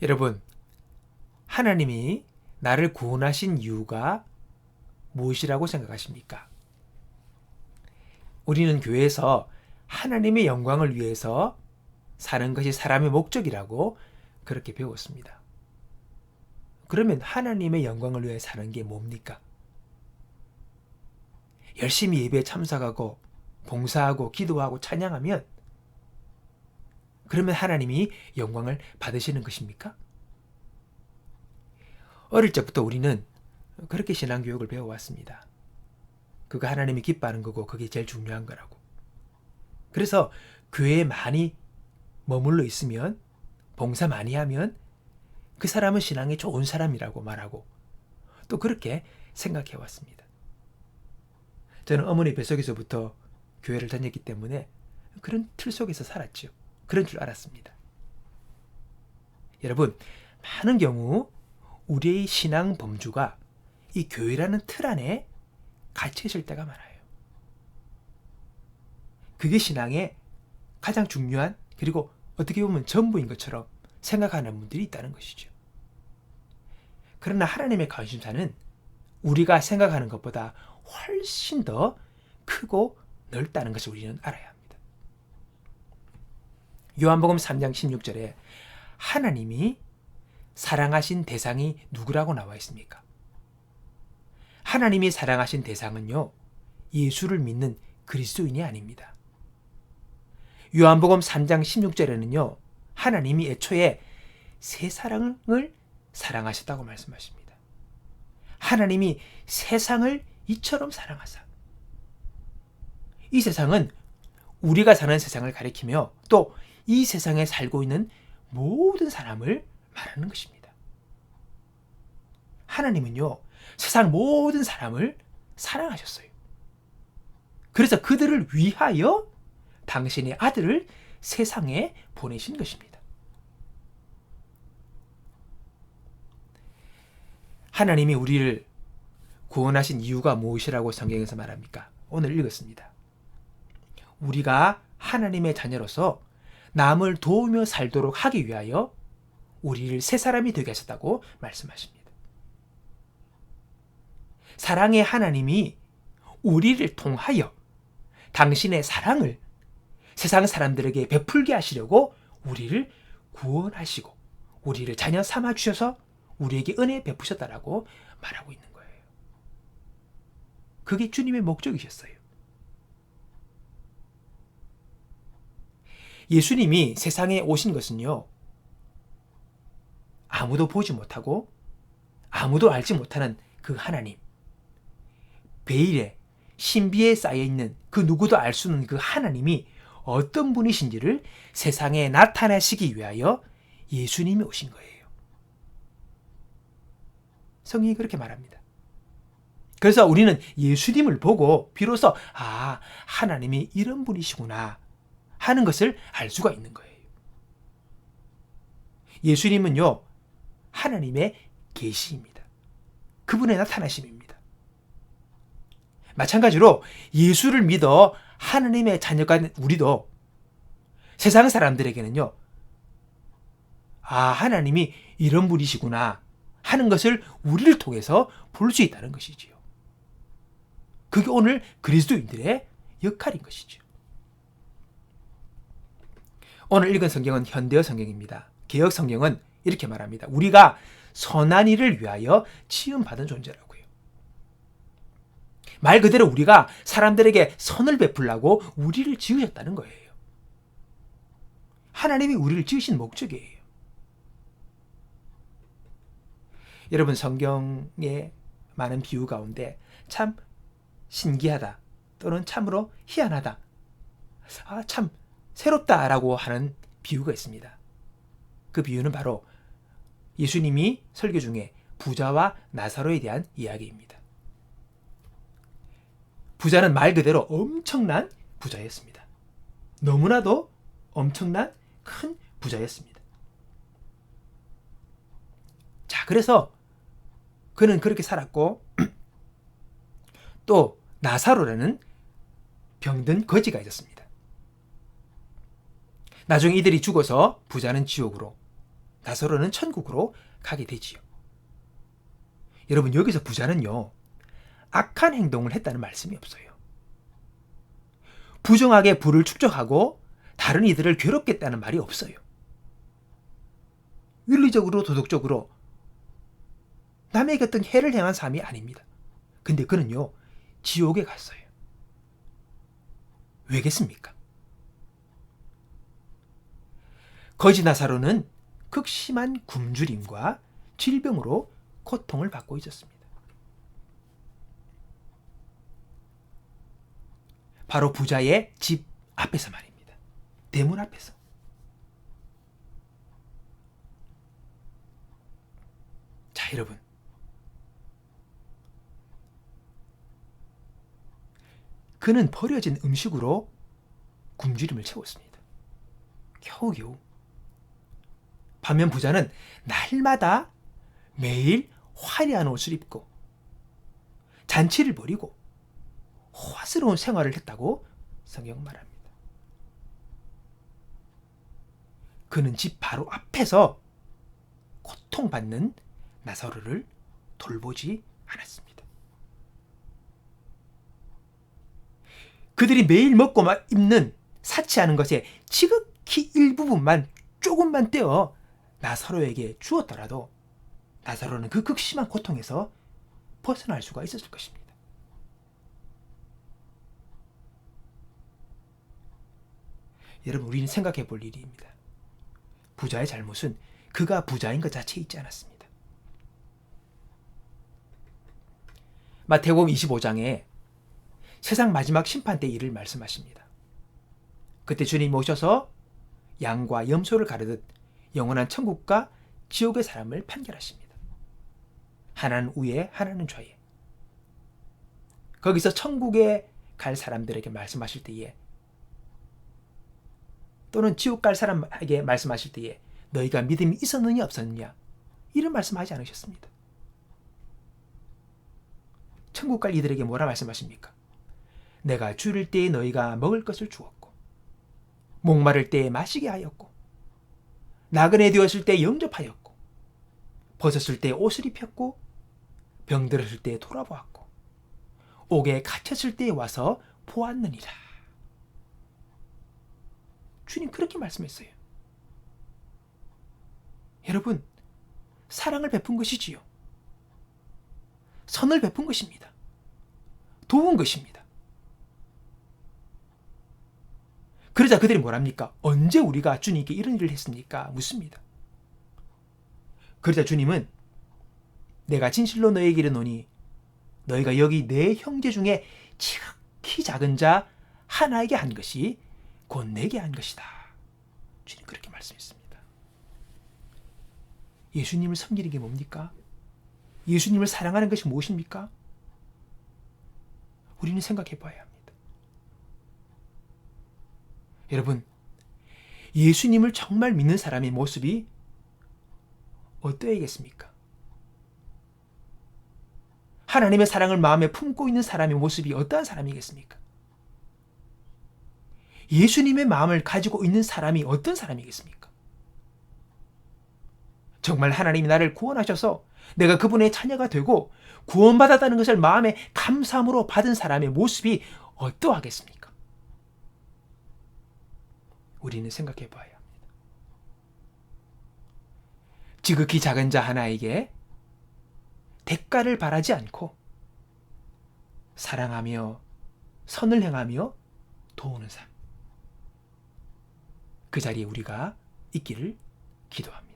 여러분, 하나님이 나를 구원하신 이유가 무엇이라고 생각하십니까? 우리는 교회에서 하나님의 영광을 위해서 사는 것이 사람의 목적이라고 그렇게 배웠습니다. 그러면 하나님의 영광을 위해 사는 게 뭡니까? 열심히 예배에 참석하고 봉사하고 기도하고 찬양하면 그러면 하나님이 영광을 받으시는 것입니까? 어릴 적부터 우리는 그렇게 신앙교육을 배워왔습니다. 그거 하나님이 기뻐하는 거고 그게 제일 중요한 거라고. 그래서 교회에 많이 머물러 있으면 봉사 많이 하면 그 사람은 신앙이 좋은 사람이라고 말하고 또 그렇게 생각해 왔습니다. 저는 어머니 뱃속에서부터 교회를 다녔기 때문에 그런 틀 속에서 살았죠. 그런 줄 알았습니다. 여러분, 많은 경우 우리의 신앙 범주가 이 교회라는 틀 안에 갇혀 있을 때가 많아요. 그게 신앙의 가장 중요한 그리고 어떻게 보면 전부인 것처럼 생각하는 분들이 있다는 것이죠. 그러나 하나님의 관심사는 우리가 생각하는 것보다 훨씬 더 크고 넓다는 것을 우리는 알아야 합니다. 요한복음 3장 16절에 하나님이 사랑하신 대상이 누구라고 나와 있습니까? 하나님이 사랑하신 대상은요, 예수를 믿는 그리스도인이 아닙니다. 요한복음 3장 16절에는요, 하나님이 애초에 세상을 사랑하셨다고 말씀하십니다. 하나님이 세상을 이처럼 사랑하사. 이 세상은 우리가 사는 세상을 가리키며 또 이 세상에 살고 있는 모든 사람을 말하는 것입니다. 하나님은요, 세상 모든 사람을 사랑하셨어요. 그래서 그들을 위하여 당신의 아들을 세상에 보내신 것입니다. 하나님이 우리를 구원하신 이유가 무엇이라고 성경에서 말합니까? 오늘 읽었습니다. 우리가 하나님의 자녀로서 남을 도우며 살도록 하기 위하여 우리를 새 사람이 되게 하셨다고 말씀하십니다. 사랑의 하나님이 우리를 통하여 당신의 사랑을 세상 사람들에게 베풀게 하시려고 우리를 구원하시고 우리를 자녀 삼아 주셔서 우리에게 은혜 베푸셨다라고 말하고 있는 거예요. 그게 주님의 목적이셨어요. 예수님이 세상에 오신 것은요, 아무도 보지 못하고 아무도 알지 못하는 그 하나님, 베일에 신비에 쌓여있는 그 누구도 알 수 없는 그 하나님이 어떤 분이신지를 세상에 나타내시기 위하여 예수님이 오신 거예요. 성경이 그렇게 말합니다. 그래서 우리는 예수님을 보고 비로소 하나님이 이런 분이시구나 하는 것을 알 수가 있는 거예요. 예수님은요, 하나님의 계시입니다. 그분의 나타나심입니다. 마찬가지로 예수를 믿어 하나님의 자녀가 된 우리도 세상 사람들에게는요, 하나님이 이런 분이시구나 하는 것을 우리를 통해서 볼 수 있다는 것이지요. 그게 오늘 그리스도인들의 역할인 것이죠. 오늘 읽은 성경은 현대어 성경입니다. 개역 성경은 이렇게 말합니다. 우리가 선한 일을 위하여 지음받은 존재라고요. 말 그대로 우리가 사람들에게 선을 베풀라고 우리를 지으셨다는 거예요. 하나님이 우리를 지으신 목적이에요. 여러분, 성경의 많은 비유 가운데 참 신기하다 또는 참으로 희한하다, 참 새롭다라고 하는 비유가 있습니다. 그 비유는 바로 예수님이 설교 중에 부자와 나사로에 대한 이야기입니다. 부자는 말 그대로 엄청난 부자였습니다. 너무나도 엄청난 큰 부자였습니다. 자, 그래서 그는 그렇게 살았고 또 나사로라는 병든 거지가 있었습니다. 나중에 이들이 죽어서 부자는 지옥으로, 나사로는 천국으로 가게 되지요. 여러분, 여기서 부자는요, 악한 행동을 했다는 말씀이 없어요. 부정하게 부를 축적하고 다른 이들을 괴롭겠다는 말이 없어요. 윤리적으로 도덕적으로 남에게 어떤 해를 행한 삶이 아닙니다. 근데 그는요, 지옥에 갔어요. 왜겠습니까? 거지 나사로는 극심한 굶주림과 질병으로 고통을 받고 있었습니다. 바로 부자의 집 앞에서 말입니다. 대문 앞에서. 자, 여러분. 그는 버려진 음식으로 굶주림을 채웠습니다. 겨우겨우. 반면 부자는 날마다 매일 화려한 옷을 입고 잔치를 벌이고 호화스러운 생활을 했다고 성경 말합니다. 그는 집 바로 앞에서 고통받는 나사로를 돌보지 않았습니다. 그들이 매일 먹고 입는 사치하는 것의 지극히 일부분만 조금만 떼어 나사로에게 주었더라도 나사로는 그 극심한 고통에서 벗어날 수가 있었을 것입니다. 여러분, 우리는 생각해 볼 일입니다. 부자의 잘못은 그가 부자인 것 자체에 있지 않았습니다. 마태복음 25장에 세상 마지막 심판 때 일을 말씀하십니다. 그때 주님이 오셔서 양과 염소를 가르듯 영원한 천국과 지옥의 사람을 판결하십니다. 하나는 우에 하나는 좌에. 거기서 천국에 갈 사람들에게 말씀하실 때에 또는 지옥 갈 사람에게 말씀하실 때에 너희가 믿음이 있었느냐 없었느냐 이런 말씀하지 않으셨습니다. 천국 갈 이들에게 뭐라 말씀하십니까? 내가 줄일 때에 너희가 먹을 것을 주었고 목마를 때에 마시게 하였고 나그네 되었을 때 영접하였고 벗었을 때 옷을 입혔고 병들었을 때 돌아보았고 옥에 갇혔을 때에 와서 보았느니라. 주님 그렇게 말씀했어요. 여러분, 사랑을 베푼 것이지요. 선을 베푼 것입니다. 도운 것입니다. 그러자 그들이 뭐랍니까? 언제 우리가 주님께 이런 일을 했습니까? 묻습니다. 그러자 주님은 내가 진실로 너에게 이르노니 너희가 여기 내 형제 중에 지극히 작은 자 하나에게 한 것이 곧 내게 한 것이다. 주님 그렇게 말씀했습니다. 예수님을 섬기는 게 뭡니까? 예수님을 사랑하는 것이 무엇입니까? 우리는 생각해 봐야 합니다. 여러분, 예수님을 정말 믿는 사람의 모습이 어떠하겠습니까? 하나님의 사랑을 마음에 품고 있는 사람의 모습이 어떠한 사람이겠습니까? 예수님의 마음을 가지고 있는 사람이 어떤 사람이겠습니까? 정말 하나님이 나를 구원하셔서 내가 그분의 자녀가 되고 구원받았다는 것을 마음에 감사함으로 받은 사람의 모습이 어떠하겠습니까? 우리는 생각해 봐야 합니다. 지극히 작은 자 하나에게 대가를 바라지 않고 사랑하며 선을 행하며 도우는 삶. 그 자리에 우리가 있기를 기도합니다.